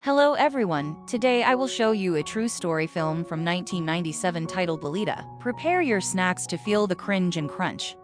Hello everyone, today I will show you a true story film from 1997 titled Lolita. Prepare your snacks to feel the cringe and crunch.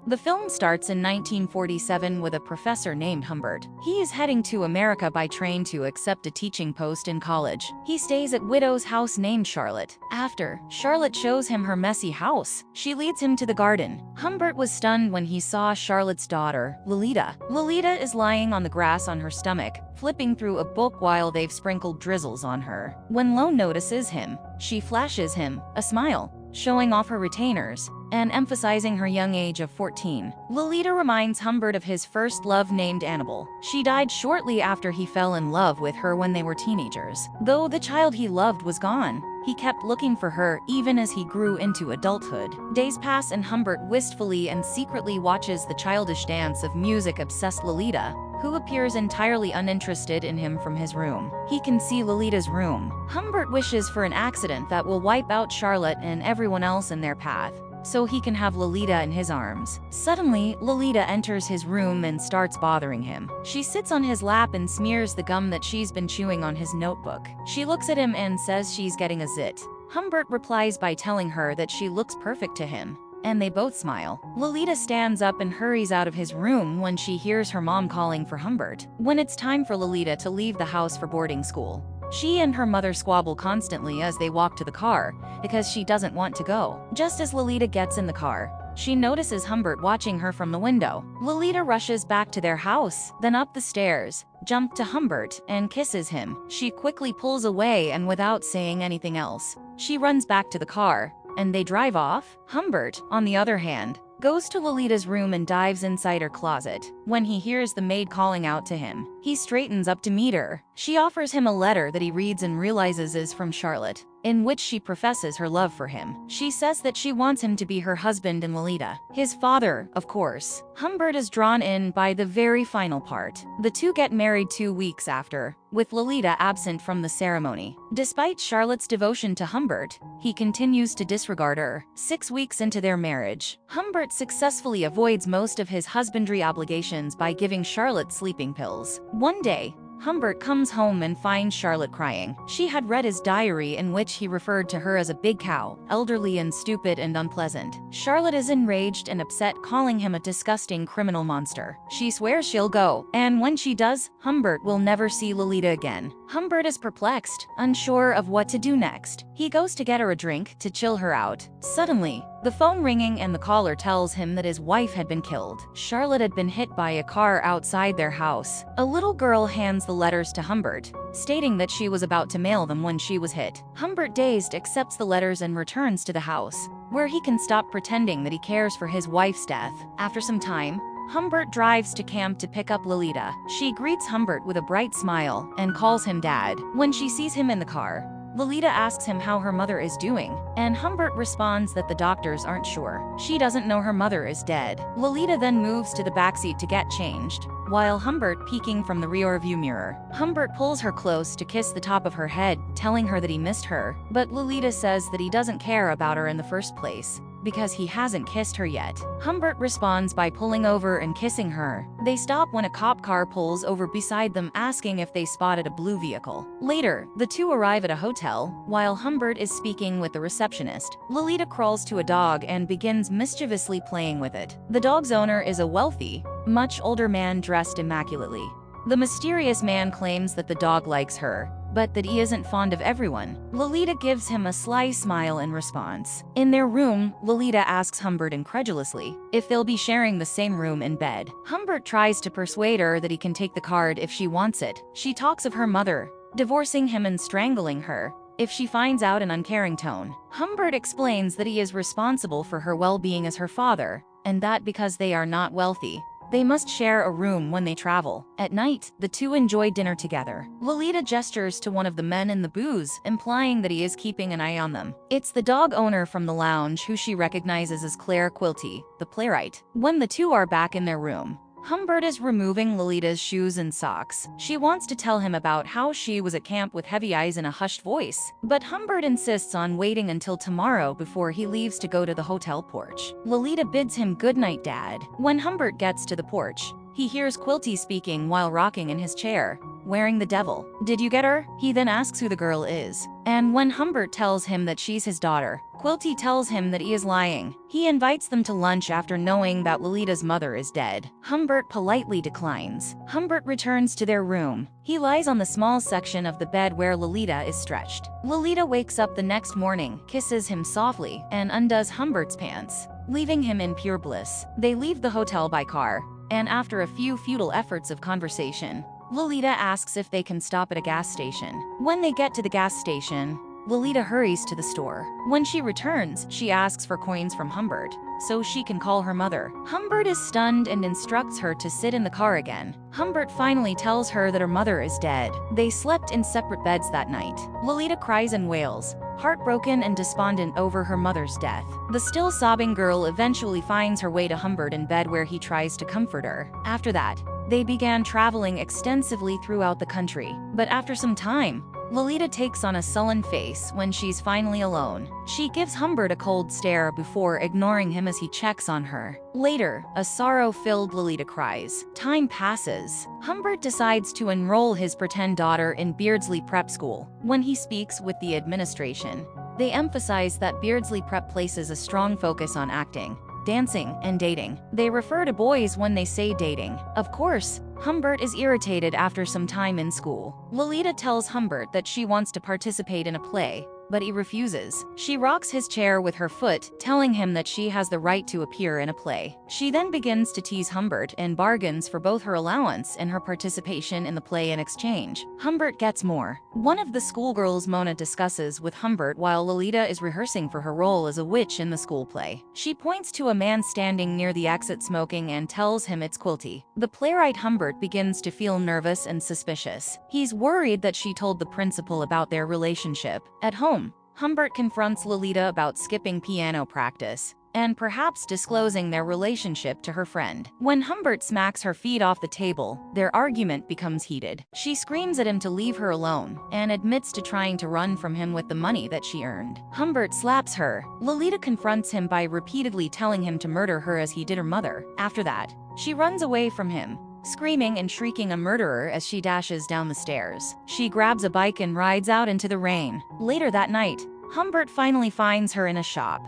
The film starts in 1947 with a professor named Humbert. He is heading to America by train to accept a teaching post in college. He stays at widow's house named Charlotte. After Charlotte shows him her messy house, she leads him to the garden. Humbert was stunned when he saw Charlotte's daughter, Lolita. Lolita is lying on the grass on her stomach, flipping through a book while they've sprinkled drizzles on her. When Lone notices him, she flashes him a smile, showing off her retainers and emphasizing her young age of 14. Lolita reminds Humbert of his first love named Annabelle. She died shortly after he fell in love with her when they were teenagers. Though the child he loved was gone, he kept looking for her even as he grew into adulthood. Days pass and Humbert wistfully and secretly watches the childish dance of music-obsessed Lolita, who appears entirely uninterested in him from his room. He can see Lolita's room. Humbert wishes for an accident that will wipe out Charlotte and everyone else in their path, so he can have Lolita in his arms. Suddenly, Lolita enters his room and starts bothering him. She sits on his lap and smears the gum that she's been chewing on his notebook. She looks at him and says she's getting a zit. Humbert replies by telling her that she looks perfect to him, and they both smile. Lolita stands up and hurries out of his room when she hears her mom calling for Humbert. When it's time for Lolita to leave the house for boarding school, she and her mother squabble constantly as they walk to the car, because she doesn't want to go. Just as Lolita gets in the car, she notices Humbert watching her from the window. Lolita rushes back to their house, then up the stairs, jumps to Humbert, and kisses him. She quickly pulls away and without saying anything else, she runs back to the car, and they drive off. Humbert, on the other hand, goes to Lolita's room and dives inside her closet. When he hears the maid calling out to him, he straightens up to meet her. She offers him a letter that he reads and realizes is from Charlotte, in which she professes her love for him. She says that she wants him to be her husband and Lolita his father, of course. Humbert is drawn in by the very final part. The two get married 2 weeks after, with Lolita absent from the ceremony. Despite Charlotte's devotion to Humbert, he continues to disregard her. 6 weeks into their marriage, Humbert successfully avoids most of his husbandry obligations by giving Charlotte sleeping pills. One day, Humbert comes home and finds Charlotte crying. She had read his diary in which he referred to her as a big cow, elderly and stupid and unpleasant. Charlotte is enraged and upset, calling him a disgusting criminal monster. She swears she'll go, and when she does, Humbert will never see Lolita again. Humbert is perplexed, unsure of what to do next. He goes to get her a drink to chill her out. Suddenly, the phone ringing and the caller tells him that his wife had been killed. Charlotte had been hit by a car outside their house. A little girl hands the letters to Humbert, stating that she was about to mail them when she was hit. Humbert, dazed, accepts the letters and returns to the house, where he can stop pretending that he cares for his wife's death. After some time, Humbert drives to camp to pick up Lolita. She greets Humbert with a bright smile and calls him Dad. When she sees him in the car, Lolita asks him how her mother is doing, and Humbert responds that the doctors aren't sure. She doesn't know her mother is dead. Lolita then moves to the backseat to get changed, while Humbert peeking from the rearview mirror. Humbert pulls her close to kiss the top of her head, telling her that he missed her, but Lolita says that he doesn't care about her in the first place, because he hasn't kissed her yet. Humbert responds by pulling over and kissing her. They stop when a cop car pulls over beside them, asking if they spotted a blue vehicle. Later, the two arrive at a hotel, while Humbert is speaking with the receptionist. Lolita crawls to a dog and begins mischievously playing with it. The dog's owner is a wealthy, much older man dressed immaculately. The mysterious man claims that the dog likes her, but that he isn't fond of everyone. Lolita gives him a sly smile in response. In their room, Lolita asks Humbert incredulously if they'll be sharing the same room in bed. Humbert tries to persuade her that he can take the card if she wants it. She talks of her mother divorcing him and strangling her if she finds out, an uncaring tone. Humbert explains that he is responsible for her well-being as her father, and that because they are not wealthy, they must share a room when they travel. At night, the two enjoy dinner together. Lolita gestures to one of the men in the booze, implying that he is keeping an eye on them. It's the dog owner from the lounge, who she recognizes as Claire Quilty, the playwright. When the two are back in their room, Humbert is removing Lolita's shoes and socks. She wants to tell him about how she was at camp with heavy eyes in a hushed voice, but Humbert insists on waiting until tomorrow before he leaves to go to the hotel porch. Lolita bids him good night, Dad. When Humbert gets to the porch, he hears Quilty speaking while rocking in his chair, wearing the devil. Did you get her? He then asks who the girl is. And when Humbert tells him that she's his daughter, Quilty tells him that he is lying. He invites them to lunch after knowing that Lolita's mother is dead. Humbert politely declines. Humbert returns to their room. He lies on the small section of the bed where Lolita is stretched. Lolita wakes up the next morning, kisses him softly, and undoes Humbert's pants, leaving him in pure bliss. They leave the hotel by car, and after a few futile efforts of conversation, Lolita asks if they can stop at a gas station. When they get to the gas station, Lolita hurries to the store. When she returns, she asks for coins from Humbert, so she can call her mother. Humbert is stunned and instructs her to sit in the car again. Humbert finally tells her that her mother is dead. They slept in separate beds that night. Lolita cries and wails, heartbroken and despondent over her mother's death. The still sobbing girl eventually finds her way to Humbert in bed where he tries to comfort her. After that, they began traveling extensively throughout the country. But after some time, Lolita takes on a sullen face when she's finally alone. She gives Humbert a cold stare before ignoring him as he checks on her. Later, a sorrow-filled Lolita cries. Time passes. Humbert decides to enroll his pretend daughter in Beardsley Prep School. When he speaks with the administration, they emphasize that Beardsley Prep places a strong focus on acting, dancing, and dating. They refer to boys when they say dating. Of course, Humbert is irritated after some time in school. Lolita tells Humbert that she wants to participate in a play, but he refuses. She rocks his chair with her foot, telling him that she has the right to appear in a play. She then begins to tease Humbert and bargains for both her allowance and her participation in the play in exchange. Humbert gets more. One of the schoolgirls Mona discusses with Humbert while Lolita is rehearsing for her role as a witch in the school play. She points to a man standing near the exit smoking and tells him it's Quilty. The playwright Humbert begins to feel nervous and suspicious. He's worried that she told the principal about their relationship. At home, Humbert confronts Lolita about skipping piano practice and perhaps disclosing their relationship to her friend. When Humbert smacks her feet off the table, their argument becomes heated. She screams at him to leave her alone and admits to trying to run from him with the money that she earned. Humbert slaps her. Lolita confronts him by repeatedly telling him to murder her as he did her mother. After that, she runs away from him, screaming and shrieking a murderer as she dashes down the stairs. She grabs a bike and rides out into the rain. Later that night, Humbert finally finds her in a shop.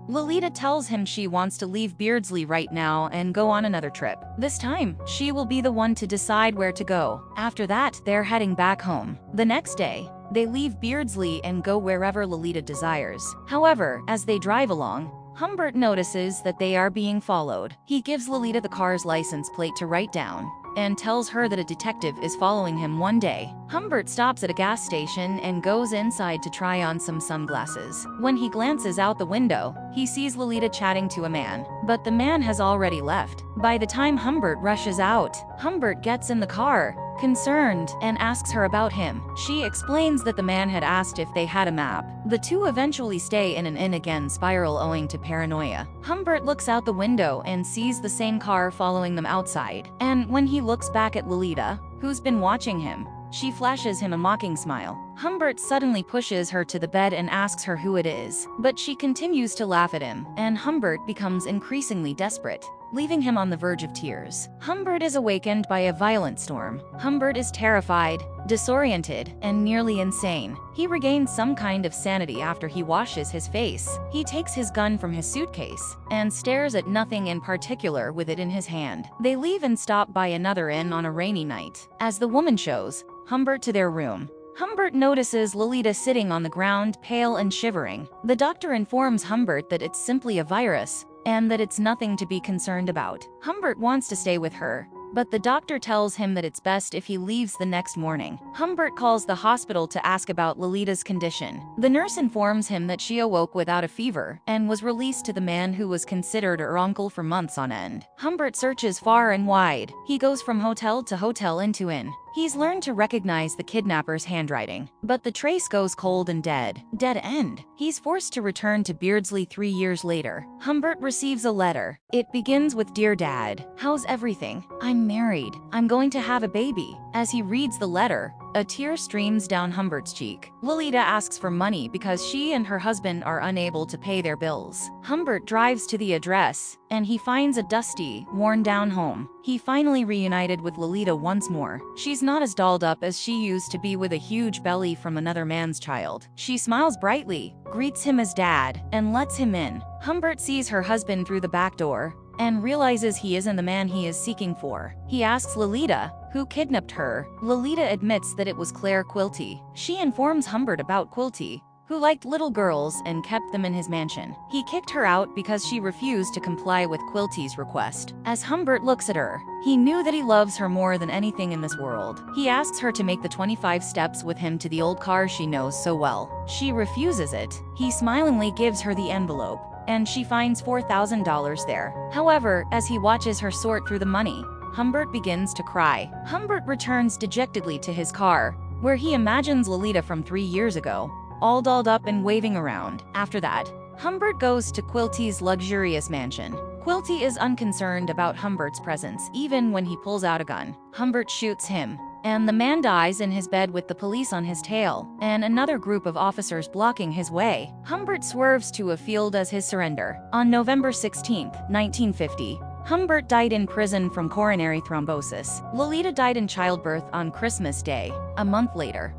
Lolita tells him she wants to leave Beardsley right now and go on another trip. This time, she will be the one to decide where to go. After that, they're heading back home. The next day, they leave Beardsley and go wherever Lolita desires. However, as they drive along, Humbert notices that they are being followed. He gives Lolita the car's license plate to write down and tells her that a detective is following him one day. Humbert stops at a gas station and goes inside to try on some sunglasses. When he glances out the window, he sees Lolita chatting to a man, but the man has already left. By the time Humbert rushes out, Humbert gets in the car, concerned, and asks her about him. She explains that the man had asked if they had a map. The two eventually stay in an inn again, spiral owing to paranoia. Humbert looks out the window and sees the same car following them outside. And when he looks back at Lolita, who's been watching him, she flashes him a mocking smile. Humbert suddenly pushes her to the bed and asks her who it is, but she continues to laugh at him, and Humbert becomes increasingly desperate, leaving him on the verge of tears. Humbert is awakened by a violent storm. Humbert is terrified, disoriented, and nearly insane. He regains some kind of sanity after he washes his face. He takes his gun from his suitcase and stares at nothing in particular with it in his hand. They leave and stop by another inn on a rainy night. As the woman shows Humbert to their room, Humbert notices Lolita sitting on the ground, pale and shivering. The doctor informs Humbert that it's simply a virus and that it's nothing to be concerned about. Humbert wants to stay with her, but the doctor tells him that it's best if he leaves the next morning. Humbert calls the hospital to ask about Lolita's condition. The nurse informs him that she awoke without a fever and was released to the man who was considered her uncle for months on end. Humbert searches far and wide. He goes from hotel to hotel and to inn. He's learned to recognize the kidnapper's handwriting, but the trace goes cold and dead. Dead end. He's forced to return to Beardsley 3 years later. Humbert receives a letter. It begins with, "Dear Dad, how's everything? I'm married. I'm going to have a baby." As he reads the letter, A tear streams down Humbert's cheek. Lolita asks for money because she and her husband are unable to pay their bills. Humbert drives to the address, and he finds a dusty, worn-down home. He finally reunited with Lolita once more. She's not as dolled up as she used to be, with a huge belly from another man's child. She smiles brightly, greets him as dad, and lets him in. Humbert sees her husband through the back door and realizes he isn't the man he is seeking for. He asks Lolita who kidnapped her. Lolita admits that it was Claire Quilty. She informs Humbert about Quilty, who liked little girls and kept them in his mansion. He kicked her out because she refused to comply with Quilty's request. As Humbert looks at her, he knew that he loves her more than anything in this world. He asks her to make the 25 steps with him to the old car she knows so well. She refuses it. He smilingly gives her the envelope, and she finds $4,000 there. However, as he watches her sort through the money, Humbert begins to cry. Humbert returns dejectedly to his car, where he imagines Lolita from 3 years ago, all dolled up and waving around. After that, Humbert goes to Quilty's luxurious mansion. Quilty is unconcerned about Humbert's presence even when he pulls out a gun. Humbert shoots him, and the man dies in his bed with the police on his tail and another group of officers blocking his way. Humbert swerves to a field as his surrender. On November 16, 1950, Humbert died in prison from coronary thrombosis. Lolita died in childbirth on Christmas Day, a month later.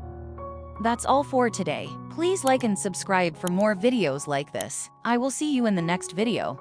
That's all for today. Please like and subscribe for more videos like this. I will see you in the next video.